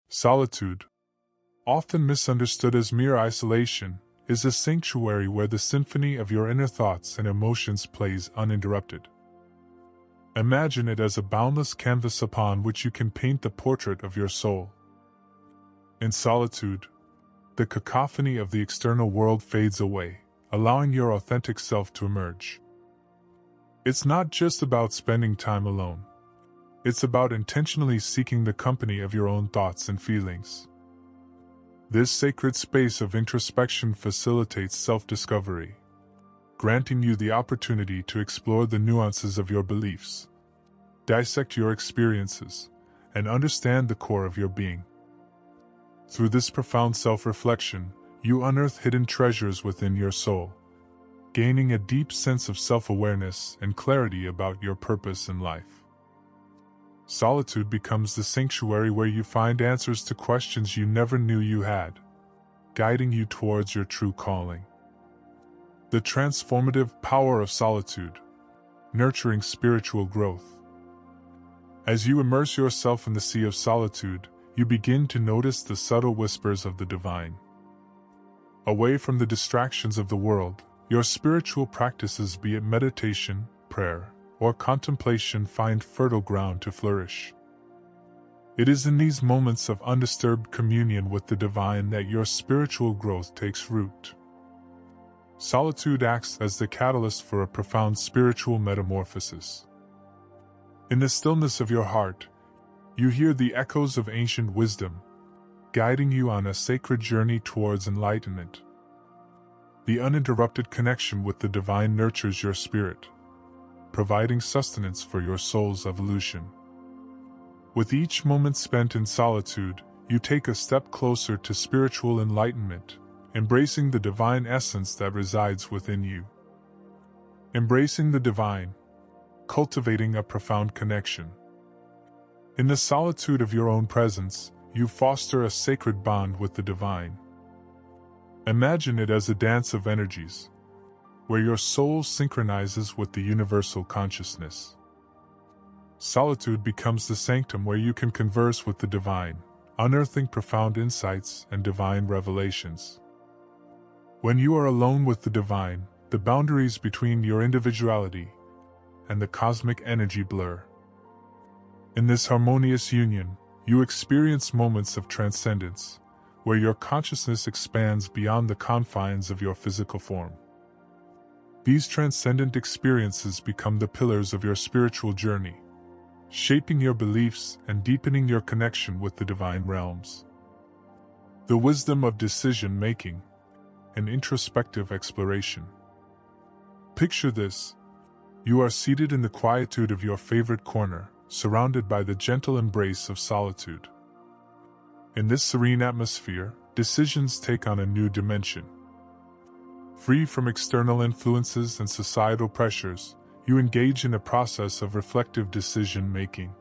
Solitude, often misunderstood as mere isolation, is a sanctuary where the symphony of your inner thoughts and emotions plays uninterrupted. Imagine it as a boundless canvas upon which you can paint the portrait of your soul. In solitude, the cacophony of the external world fades away, allowing your authentic self to emerge. It's not just about spending time alone. It's about intentionally seeking the company of your own thoughts and feelings. This sacred space of introspection facilitates self-discovery, granting you the opportunity to explore the nuances of your beliefs, dissect your experiences, and understand the core of your being. Through this profound self-reflection, you unearth hidden treasures within your soul, gaining a deep sense of self-awareness and clarity about your purpose in life. Solitude becomes the sanctuary where you find answers to questions you never knew you had, guiding you towards your true calling. The transformative power of solitude, nurturing spiritual growth. As you immerse yourself in the sea of solitude, you begin to notice the subtle whispers of the divine. Away from the distractions of the world, your spiritual practices, be it meditation, prayer, or contemplation, find fertile ground to flourish. It is in these moments of undisturbed communion with the divine that your spiritual growth takes root. Solitude acts as the catalyst for a profound spiritual metamorphosis. In the stillness of your heart, you hear the echoes of ancient wisdom, guiding you on a sacred journey towards enlightenment. The uninterrupted connection with the divine nurtures your spirit, providing sustenance for your soul's evolution. With each moment spent in solitude, you take a step closer to spiritual enlightenment, embracing the divine essence that resides within you. Embracing the divine, cultivating a profound connection. In the solitude of your own presence, you foster a sacred bond with the divine. Imagine it as a dance of energies, where your soul synchronizes with the universal consciousness. Solitude becomes the sanctum where you can converse with the divine, unearthing profound insights and divine revelations. When you are alone with the divine, the boundaries between your individuality and the cosmic energy blur. In this harmonious union, you experience moments of transcendence, where your consciousness expands beyond the confines of your physical form. These transcendent experiences become the pillars of your spiritual journey, shaping your beliefs and deepening your connection with the divine realms. The wisdom of decision-making, an introspective exploration. Picture this: you are seated in the quietude of your favorite corner, surrounded by the gentle embrace of solitude. In this serene atmosphere, decisions take on a new dimension. Free from external influences and societal pressures, you engage in a process of reflective decision-making.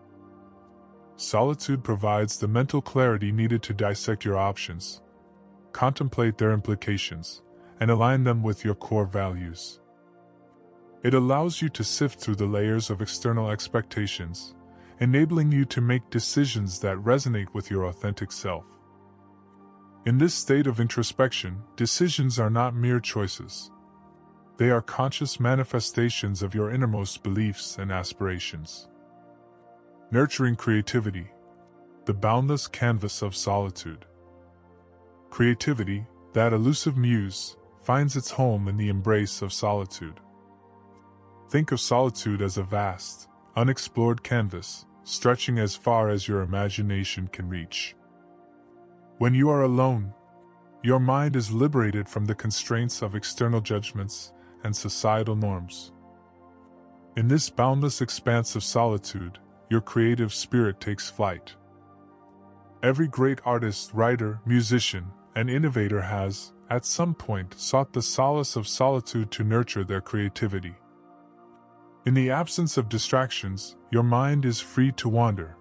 Solitude provides the mental clarity needed to dissect your options, contemplate their implications, and align them with your core values. It allows you to sift through the layers of external expectations, enabling you to make decisions that resonate with your authentic self. In this state of introspection, decisions are not mere choices. They are conscious manifestations of your innermost beliefs and aspirations. Nurturing creativity, the boundless canvas of solitude. Creativity, that elusive muse, finds its home in the embrace of solitude. Think of solitude as a vast, unexplored canvas, stretching as far as your imagination can reach. When you are alone, your mind is liberated from the constraints of external judgments and societal norms. In this boundless expanse of solitude, your creative spirit takes flight. Every great artist, writer, musician, and innovator has, at some point, sought the solace of solitude to nurture their creativity. In the absence of distractions, your mind is free to wander,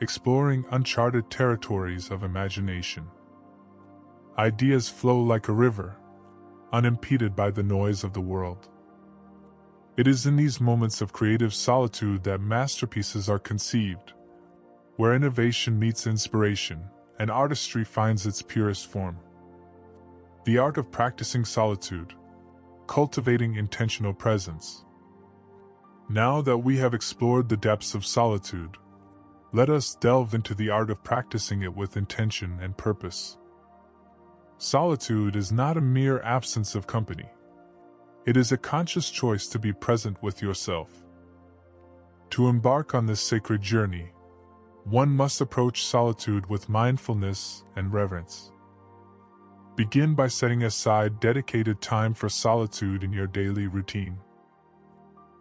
exploring uncharted territories of imagination. Ideas flow like a river, unimpeded by the noise of the world. It is in these moments of creative solitude that masterpieces are conceived, where innovation meets inspiration, and artistry finds its purest form. The art of practicing solitude, cultivating intentional presence. Now that we have explored the depths of solitude, let us delve into the art of practicing it with intention and purpose. Solitude is not a mere absence of company. It is a conscious choice to be present with yourself. To embark on this sacred journey, one must approach solitude with mindfulness and reverence. Begin by setting aside dedicated time for solitude in your daily routine.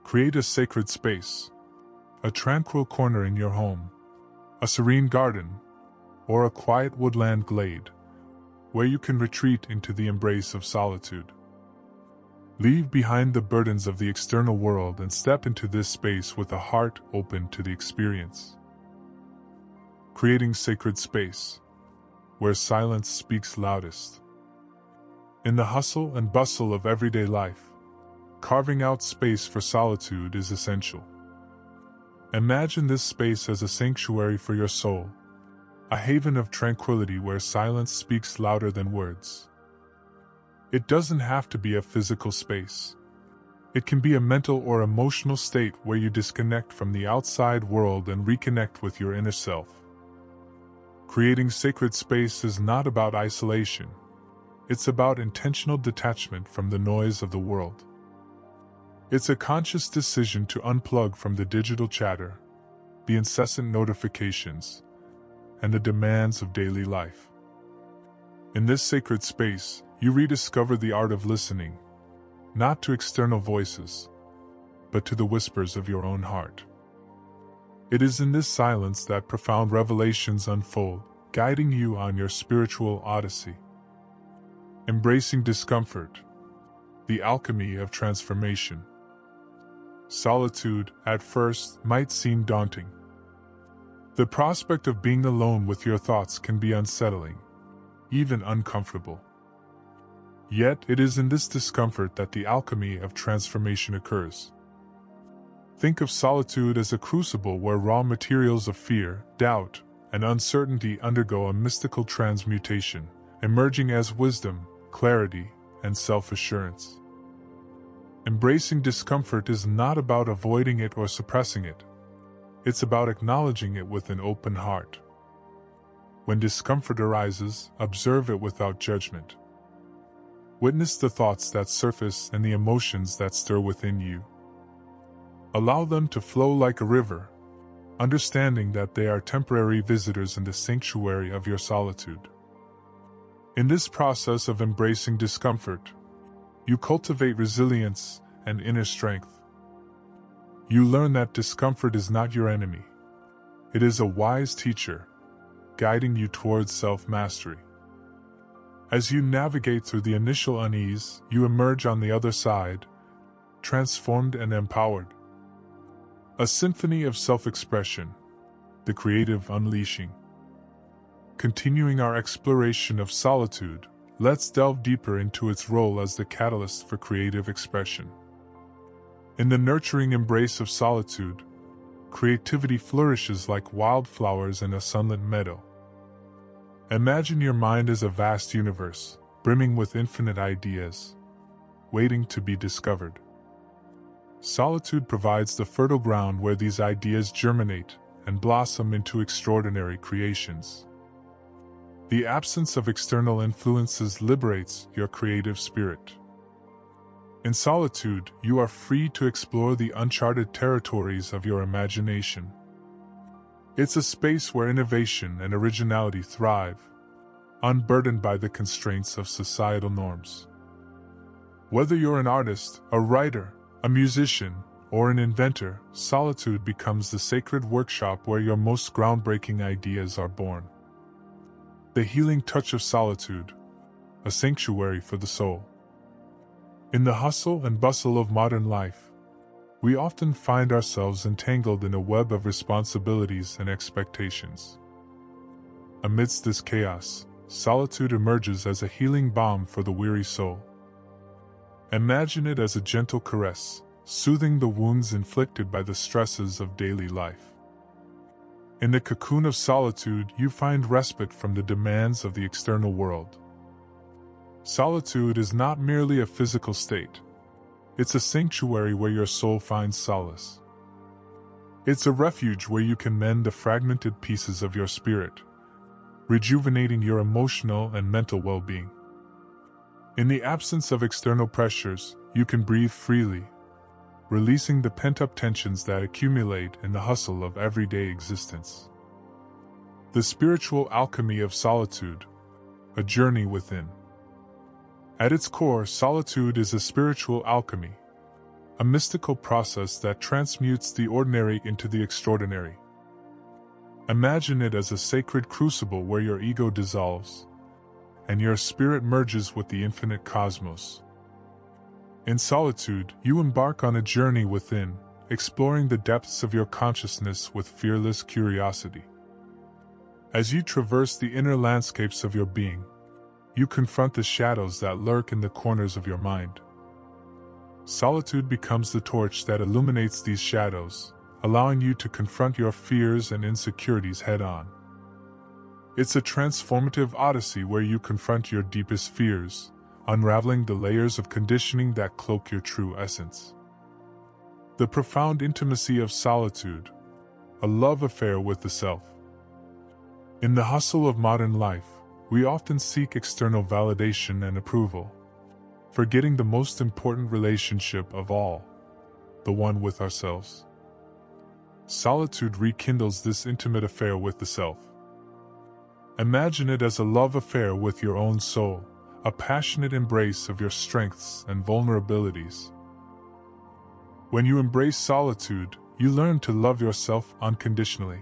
Create a sacred space, a tranquil corner in your home, a serene garden, or a quiet woodland glade, where you can retreat into the embrace of solitude. Leave behind the burdens of the external world and step into this space with a heart open to the experience. Creating sacred space, where silence speaks loudest. In the hustle and bustle of everyday life, carving out space for solitude is essential. Imagine this space as a sanctuary for your soul, a haven of tranquility where silence speaks louder than words. It doesn't have to be a physical space. It can be a mental or emotional state where you disconnect from the outside world and reconnect with your inner self. Creating sacred space is not about isolation. It's about intentional detachment from the noise of the world. It's a conscious decision to unplug from the digital chatter, the incessant notifications, and the demands of daily life. In this sacred space, you rediscover the art of listening, not to external voices, but to the whispers of your own heart. It is in this silence that profound revelations unfold, guiding you on your spiritual odyssey. Embracing discomfort, the alchemy of transformation. Solitude, at first, might seem daunting. The prospect of being alone with your thoughts can be unsettling, even uncomfortable. Yet it is in this discomfort that the alchemy of transformation occurs. Think of solitude as a crucible where raw materials of fear, doubt, and uncertainty undergo a mystical transmutation, emerging as wisdom, clarity, and self-assurance. Embracing discomfort is not about avoiding it or suppressing it. It's about acknowledging it with an open heart. When discomfort arises, observe it without judgment. Witness the thoughts that surface and the emotions that stir within you. Allow them to flow like a river, understanding that they are temporary visitors in the sanctuary of your solitude. In this process of embracing discomfort, you cultivate resilience and inner strength. You learn that discomfort is not your enemy. It is a wise teacher, guiding you towards self-mastery. As you navigate through the initial unease, you emerge on the other side, transformed and empowered. A symphony of self-expression, the creative unleashing. Continuing our exploration of solitude, let's delve deeper into its role as the catalyst for creative expression. In the nurturing embrace of solitude, creativity flourishes like wildflowers in a sunlit meadow. Imagine your mind as a vast universe, brimming with infinite ideas, waiting to be discovered. Solitude provides the fertile ground where these ideas germinate and blossom into extraordinary creations. The absence of external influences liberates your creative spirit. In solitude, you are free to explore the uncharted territories of your imagination. It's a space where innovation and originality thrive, unburdened by the constraints of societal norms. Whether you're an artist, a writer, a musician, or an inventor, solitude becomes the sacred workshop where your most groundbreaking ideas are born. The healing touch of solitude, a sanctuary for the soul. In the hustle and bustle of modern life, we often find ourselves entangled in a web of responsibilities and expectations. Amidst this chaos, solitude emerges as a healing balm for the weary soul. Imagine it as a gentle caress, soothing the wounds inflicted by the stresses of daily life. In the cocoon of solitude, you find respite from the demands of the external world. Solitude is not merely a physical state. It's a sanctuary where your soul finds solace. It's a refuge where you can mend the fragmented pieces of your spirit, rejuvenating your emotional and mental well-being. In the absence of external pressures, you can breathe freely, releasing the pent-up tensions that accumulate in the hustle of everyday existence. The spiritual alchemy of solitude, a journey within. At its core, solitude is a spiritual alchemy, a mystical process that transmutes the ordinary into the extraordinary. Imagine it as a sacred crucible where your ego dissolves, and your spirit merges with the infinite cosmos. In solitude, you embark on a journey within, exploring the depths of your consciousness with fearless curiosity. As you traverse the inner landscapes of your being, you confront the shadows that lurk in the corners of your mind. Solitude becomes the torch that illuminates these shadows, allowing you to confront your fears and insecurities head-on. It's a transformative odyssey where you confront your deepest fears, unraveling the layers of conditioning that cloak your true essence. The profound intimacy of solitude, a love affair with the self. In the hustle of modern life, we often seek external validation and approval, forgetting the most important relationship of all, the one with ourselves. Solitude rekindles this intimate affair with the self. Imagine it as a love affair with your own soul, a passionate embrace of your strengths and vulnerabilities. When you embrace solitude, you learn to love yourself unconditionally.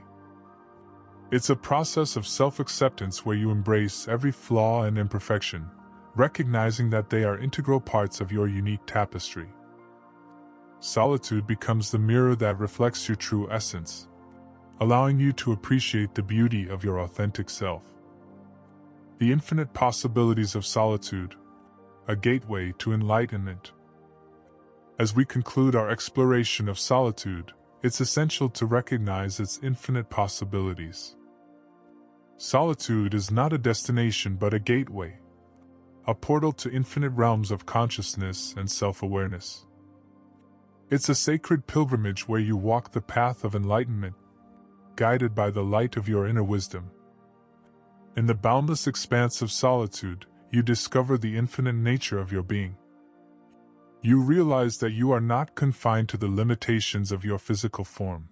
It's a process of self-acceptance where you embrace every flaw and imperfection, recognizing that they are integral parts of your unique tapestry. Solitude becomes the mirror that reflects your true essence, allowing you to appreciate the beauty of your authentic self. The infinite possibilities of solitude, a gateway to enlightenment. As we conclude our exploration of solitude, it's essential to recognize its infinite possibilities. Solitude is not a destination but a gateway, a portal to infinite realms of consciousness and self-awareness. It's a sacred pilgrimage where you walk the path of enlightenment, guided by the light of your inner wisdom. In the boundless expanse of solitude, you discover the infinite nature of your being. You realize that you are not confined to the limitations of your physical form.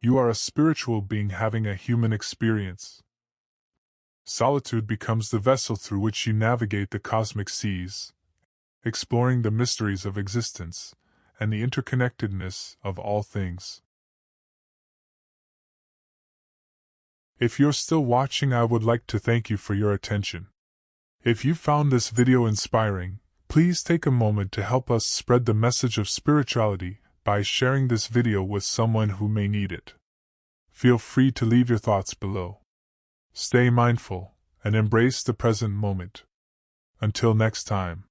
You are a spiritual being having a human experience. Solitude becomes the vessel through which you navigate the cosmic seas, exploring the mysteries of existence and the interconnectedness of all things. If you're still watching, I would like to thank you for your attention. If you found this video inspiring, please take a moment to help us spread the message of spirituality by sharing this video with someone who may need it. Feel free to leave your thoughts below. Stay mindful and embrace the present moment. Until next time.